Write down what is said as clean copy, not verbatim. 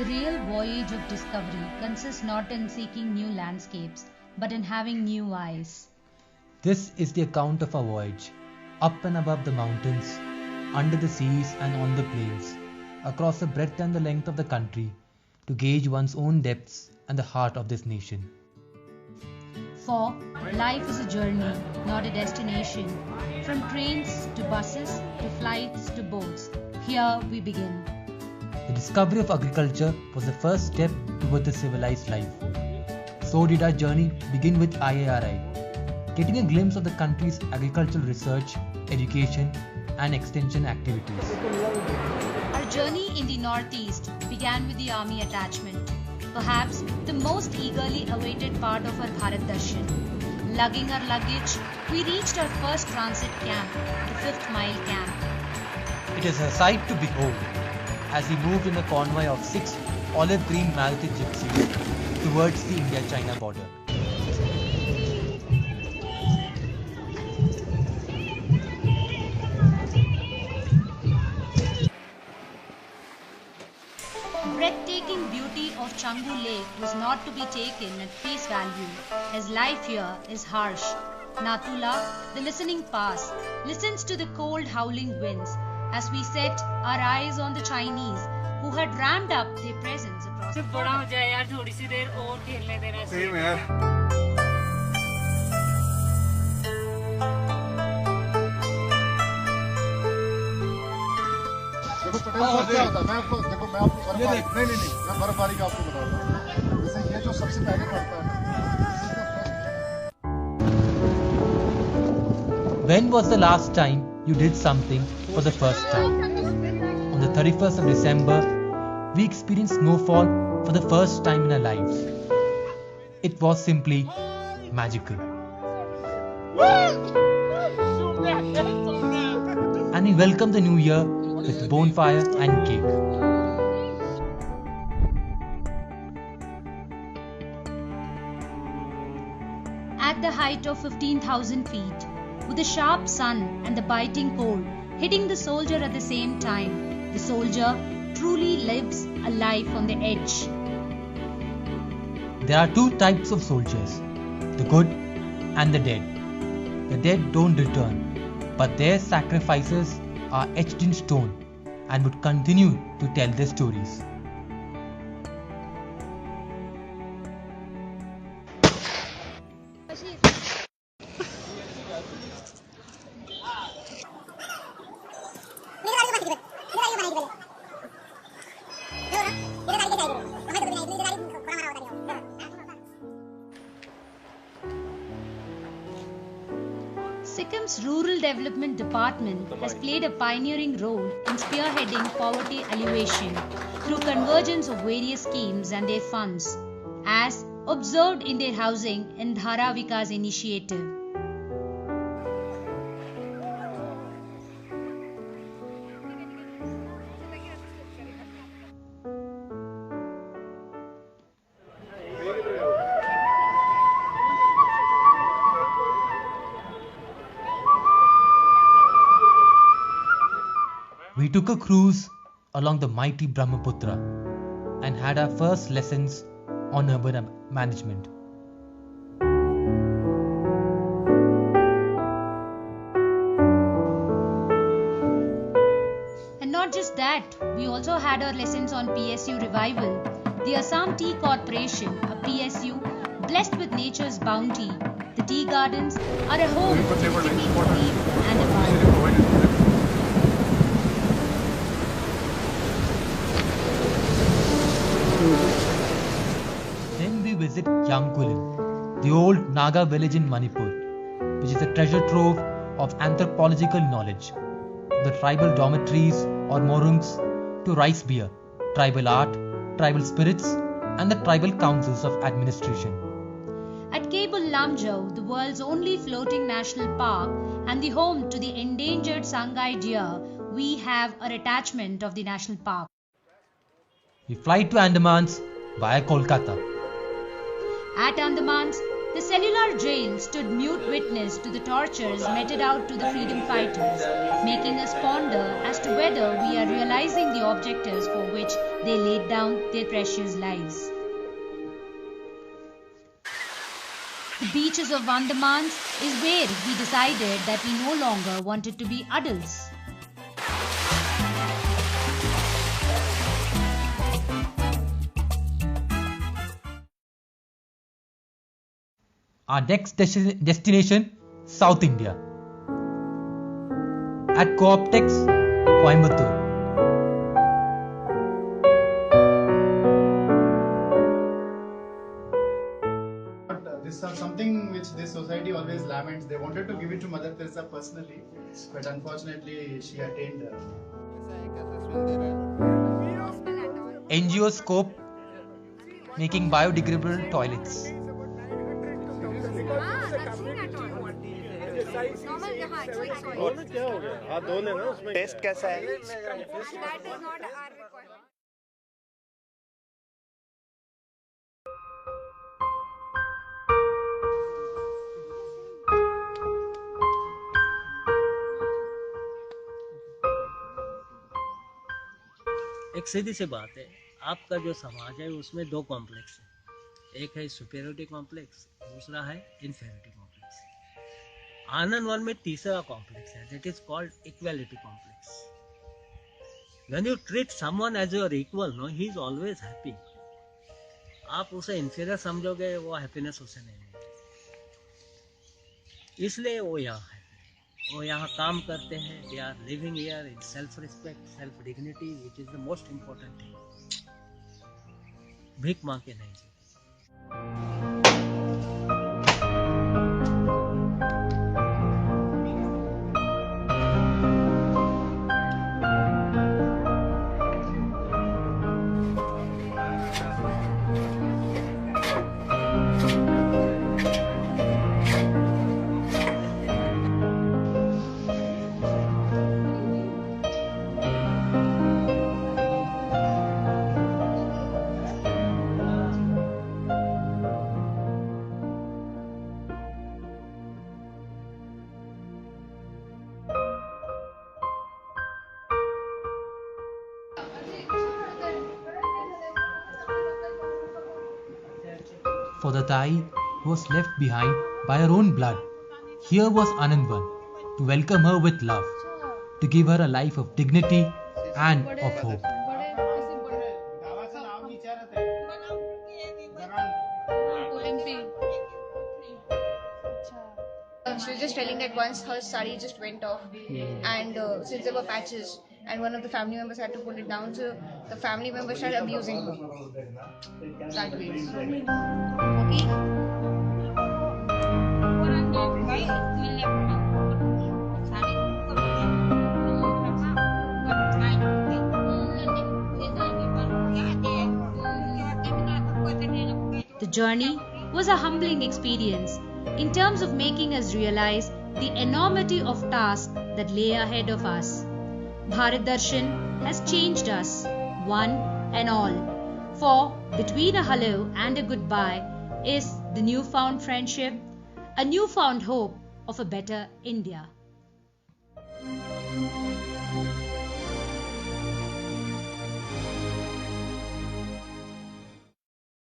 real voyage of discovery consists not in seeking new landscapes, but in having new eyes. This is the account of our voyage, up and above the mountains, under the seas and on the plains, across the breadth and the length of the country, to gauge one's own depths and the heart of this nation. For life is a journey, not a destination. From trains to buses, to flights to boats, here we begin. The discovery of agriculture was the first step toward the civilized life. So did our journey begin with IARI, getting a glimpse of the country's agricultural research, education and extension activities. Our journey in the Northeast began with the Army attachment, perhaps the most eagerly awaited part of our Bharat Darshan. Lugging our luggage, we reached our first transit camp, the 5th Mile Camp. It is a sight to behold as we moved in a convoy of 6 olive green Maruti gypsies towards the India-China border. The breathtaking beauty of Changu Lake was not to be taken at face value, as life here is harsh. Natula, the listening pass, listens to the cold howling winds as we set our eyes on the Chinese who had ramped up their presence across the border. When was the last time you did something for the first time? On the 31st of December, we experienced snowfall for the first time in our lives. It was simply magical. And we welcomed the new year with bonfire and cake. At the height of 15,000 feet, with the sharp sun and the biting cold hitting the soldier at the same time, the soldier truly lives a life on the edge. There are two types of soldiers, the good and the dead. The dead don't return, but their sacrifices are etched in stone and would continue to tell their stories. Sikkim's Rural Development Department has played a pioneering role in spearheading poverty alleviation through convergence of various schemes and their funds, as observed in their housing and Dhara Vikas initiative. We took a cruise along the mighty Brahmaputra and had our first lessons on urban management. And not just that, we also had our lessons on PSU Revival, the Assam Tea Corporation, a PSU blessed with nature's bounty. The tea gardens are a home to city people live and abide. Then we visit Yamkulin, the old Naga village in Manipur, which is a treasure trove of anthropological knowledge, the tribal dormitories or morungs to rice beer, tribal art, tribal spirits, and the tribal councils of administration. At Cable Lamjau, the world's only floating national park and the home to the endangered Sangai deer, we have our attachment of the national park. We fly to Andamans via Kolkata. At Andamans, The cellular jail stood mute witness to the tortures meted out to the freedom fighters, making us ponder as to whether we are realizing the objectives for which they laid down their precious lives. The beaches of Andamans is where we decided that we no longer wanted to be adults. Our next destination, South India. At Co-optex, Coimbatore. This is something which this society always laments. They wanted to give it to Mother Teresa personally, but unfortunately she attained. NGO Scope, making biodegradable toilets. Test कैसा है? एक सीधी सी बात है, आपका जो समाज है उसमें दो कॉम्प्लेक्स है। एक है सुपेरियोरिटी कॉम्प्लेक्स, दूसरा है इन्फेरियोरिटी कॉम्प्लेक्स। आनंद वन में तीसरा कॉम्प्लेक्स है, that is called equality complex. When you treat someone as your equal, no, he is always happy. आप उसे इन्फीरियर समझोगे, वो हैप्पीनेस उसे नहीं मिलेगी। इसलिए वो यहाँ है, वो यहाँ काम करते हैं। They are living here in self respect, self dignity, which is the most important thing. भीख मांग के नहीं जीते। For the Thai who was left behind by her own blood, here was Anandvan to welcome her with love, to give her a life of dignity and of hope. She was just telling that once her sari just went off, and since there were patches, and one of the family members had to pull it down, so the family members started abusing her. That way. The journey was a humbling experience in terms of making us realize the enormity of tasks that lay ahead of us. Bharat Darshan has changed us, one and all. For between a hello and a goodbye is the newfound friendship, a newfound hope of a better India.